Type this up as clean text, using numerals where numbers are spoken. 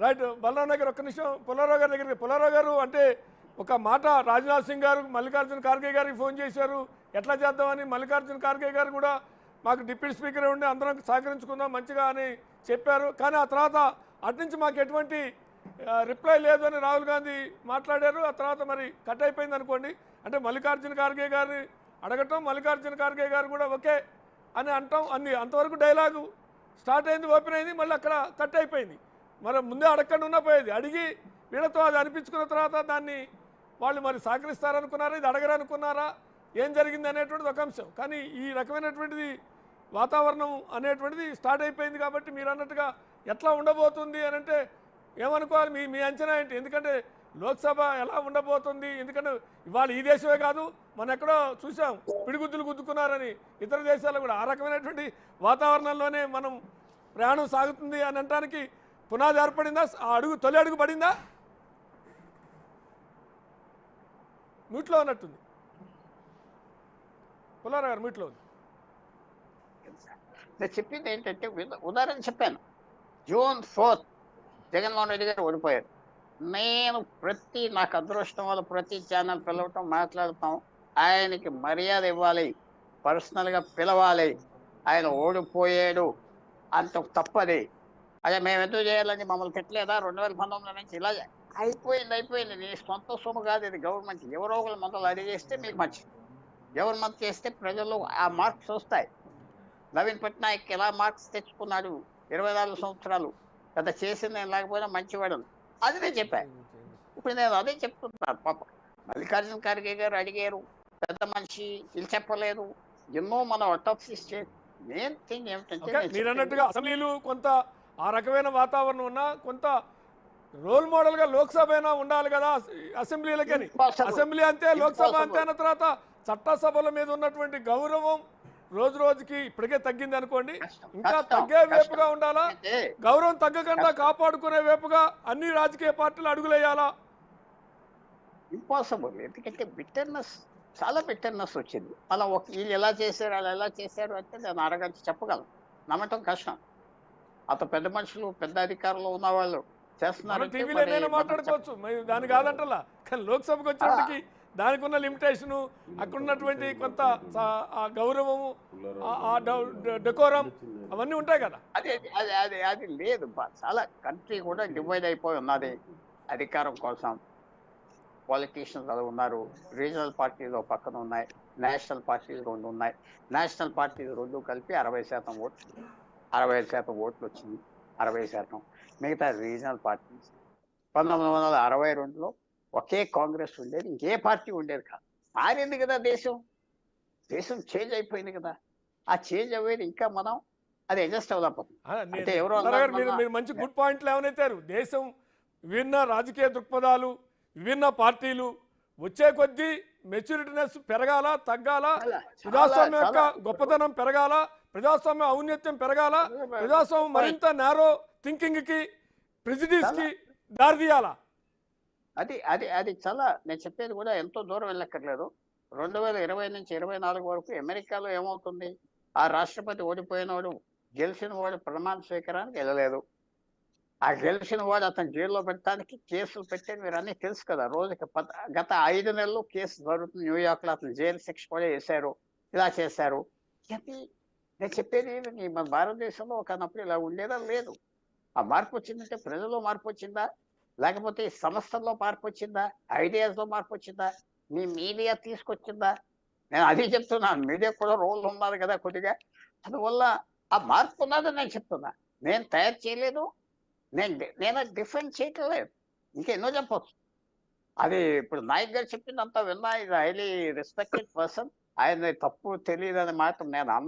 Right. Balaram గారు ఒక్క నిమిషం పుల్లారావు గారి దగ్గరికి. పుల్లారావు గారు అంటే ఒక మాట రాజ్నాథ్ సింగ్ గారు మల్లికార్జున ఖార్గే గారికి ఫోన్ చేశారు, ఎట్లా చేద్దామని. మల్లికార్జున ఖార్గే గారు కూడా మాకు డిప్యూటీ స్పీకర్ ఉండి అందరం సహకరించుకుందాం మంచిగా అని చెప్పారు. కానీ ఆ తర్వాత అటునుంచి మాకు ఎటువంటి రిప్లై లేదు అని రాహుల్ గాంధీ మాట్లాడారు. ఆ తర్వాత మరి కట్ అయిపోయింది అనుకోండి. అంటే మల్లికార్జున ఖార్గే గారిని అడగటం, మల్లికార్జున ఖార్గే గారు కూడా ఓకే అని అంటాం, అన్ని అంతవరకు డైలాగు స్టార్ట్ అయింది, ఓపెన్ అయింది, మళ్ళీ అక్కడ కట్ అయిపోయింది. మరి ముందే అడగకుండా ఉన్న పోయేది. అడిగి వీళ్ళతో అది అనిపించుకున్న తర్వాత దాన్ని వాళ్ళు మరి సహకరిస్తారనుకున్నారా, ఇది అడగరనుకున్నారా, ఏం జరిగింది అనేటువంటిది ఒక అంశం. కానీ ఈ రకమైనటువంటిది వాతావరణం అనేటువంటిది స్టార్ట్ అయిపోయింది. కాబట్టి మీరు అన్నట్టుగా ఎట్లా ఉండబోతుంది అని అంటే ఏమనుకోవాలి, మీ మీ అంచనా ఏంటి? ఎందుకంటే లోక్సభ ఎలా ఉండబోతుంది? ఎందుకంటే ఇవాళ ఈ దేశమే కాదు, మనం ఎక్కడో చూసాం పిడిగుద్దులు గుద్దుకున్నారని ఇతర దేశాల్లో కూడా. ఆ రకమైనటువంటి వాతావరణంలోనే మనం ప్రయాణం సాగుతుంది అని అనడానికి పునాది ఏర్పడిందా? ఆ అడుగు తొలి అడుగు పడిందా? మ్యూట్లో ఉన్నట్టుంది పుల్లారావు గారు, మ్యూట్లో ఉంది. నేను చెప్పింది ఏంటంటే ఉదాహరణ చెప్పాను. జూన్ 4 జగన్మోహన్ రెడ్డి గారు ఓడిపోయారు. నేను నాకు అదృష్టం వల్ల ప్రతి ఛానల్ పిలవటం, మాట్లాడటం, ఆయనకి మర్యాద ఇవ్వాలి, పర్సనల్గా పిలవాలి. ఆయన ఓడిపోయాడు అంత తప్పది. అదే మేము ఎందుకు చేయాలని మమ్మల్ని పెట్టలేదా 2019 నుంచి? ఇలా అయిపోయింది. నీ సొంత సొమ్ము కాదు ఇది, గవర్నమెంట్. ఎవరో ఒకరు మొదలు అడిగేస్తే మీకు మంచిది. ఎవరు మంచి చేస్తే ప్రజల్లో ఆ మార్క్స్ వస్తాయి. నవీన్ పట్నాయక్ ఎలా మార్క్స్ తెచ్చుకున్నాడు 24 సంవత్సరాలు, పెద్ద చేసింది లేకపోయినా మంచివాడు, అది నేను చెప్పాను. ఇప్పుడు నేను అదే చెప్తున్నాను. పాప మల్లికార్జున ఖార్గే గారు అడిగారు, పెద్ద మనిషి, వీళ్ళు చెప్పలేదు, ఎన్నో మనం అటాప్సిస్ చేసి. మెయిన్ థింగ్ ఏమిటంటే మీరు అన్నట్టుగా అసెంబ్లీలు కొంత ఆ రకమైన వాతావరణం ఉన్నా కొంత రోల్ మోడల్గా లోక్సభ అయినా ఉండాలి కదా అసెంబ్లీలకని. అసెంబ్లీ అంతే, లోక్సభ అంతే అన్న తర్వాత చట్టసభల మీద ఉన్నటువంటి గౌరవం రోజు రోజుకి ఇప్పటికే తగ్గింది అనుకోండి, ఇంకా తగ్గే వైపుగా ఉండాలా? గౌరవం తగ్గకుండా కాపాడుకునే వైపుగా అన్ని రాజకీయ పార్టీలు అడుగులేయాలా? ఇంపాసిబుల్. ఎందుకంటే బిట్టర్నెస్, చాలా బిట్టర్నెస్ వచ్చింది. అలా వీళ్ళు ఎలా చేశారు, అలా ఎలా చేశారు అంటే నేను అరగంట చెప్పగలను, నమ్మటం కష్టం. అంత పెద్ద మనుషులు, పెద్ద అధికారులు ఉన్నవాళ్ళు చేస్తున్నారు. టీవీలో ఏదైనా మాట్లాడుకోవచ్చు, దాని కాదంటలా. కానీ లోక్సభకు వచ్చేటికి దానికి ఉన్న లిమిటేషను, అక్కడ ఉన్నటువంటి కొంత గౌరవము, డెకోరం, అవన్నీ ఉంటాయి కదా. అది లేదు. చాలా కంట్రీ కూడా డివైడ్ అయిపోయి ఉన్నది అధికారం కోసం. పాలిటీషియన్స్ అది ఉన్నారు, రీజనల్ పార్టీలు పక్కన ఉన్నాయి, నేషనల్ పార్టీలు 2 ఉన్నాయి. నేషనల్ పార్టీలు 2 కలిపి 60% ఓట్లు, 65% ఓట్లు వచ్చింది. 60%. మిగతా రీజనల్ పార్టీస్ 1962లో ఒకే కాంగ్రెస్ ఉండేది, ఇంకే పార్టీ ఉండేది కాదు. మారింది కదా దేశం చేంజ్ అయిపోయింది కదా. ఆ చేంజ్ అయ్యేది ఇంకా మనం అది అడ్జస్ట్ అవ్వలేకపోతుంది. అంటే మీరు మంచి గుడ్ పాయింట్లు ఏమైనా దేశం విభిన్న రాజకీయ దృక్పథాలు, విభిన్న పార్టీలు వచ్చే కొద్దీ మెచ్యూరిటీనెస్ పెరగాల, తగ్గాల, ప్రజాస్వామ్యం యొక్క గొప్పతనం పెరగాల, ప్రజాస్వామ్య ఔన్నత్యం పెరగాల, ప్రజాస్వామ్యం మరింత నేరో థింకింగ్ కి, ప్రెజుడిస్ కి దారితీయాలా? అది చాలా, నేను చెప్పేది కూడా ఎంతో దూరం వెళ్ళక్కర్లేదు. 2020 నుంచి 24 వరకు అమెరికాలో ఏమవుతుంది? ఆ రాష్ట్రపతి ఓడిపోయినవాడు, గెలిచిన వాడు ప్రమాణ స్వీకారానికి వెళ్ళలేదు. ఆ గెలిచిన వాడు అతను జైల్లో పెట్టడానికి కేసులు పెట్టేది మీరు అన్నీ తెలుసు కదా. రోజుకి గత 5 నెలలు కేసు జరుగుతుంది న్యూయార్క్లో. అతను జైలు శిక్ష కూడా వేశారు, ఇలా చేశారు. నేను చెప్పేది మన భారతదేశంలో ఒకనప్పుడు ఇలా ఉండేదా? లేదు. ఆ మార్పు వచ్చిందంటే ప్రజల్లో మార్పు వచ్చిందా, లేకపోతే సంస్థల్లో మార్పు వచ్చిందా, ఐడియాస్లో మార్పు వచ్చిందా, మీ మీడియా తీసుకొచ్చిందా? నేను అది చెప్తున్నాను. మీడియా కూడా రోల్ ఉన్నది కదా కొద్దిగా. అందువల్ల ఆ మార్పు ఉన్నదని నేను చెప్తున్నా. నేను తయారు చేయలేదు, నేను డిఫెండ్ చేయట్లేదు, ఇంకెన్నో చెప్పచ్చు. అది ఇప్పుడు నాయక్ గారు చెప్పిందంతా విన్నా. ఇది హైలీ రెస్పెక్టెడ్ పర్సన్, ఆయన తప్పు తెలియదని మాట నేను అన్ను.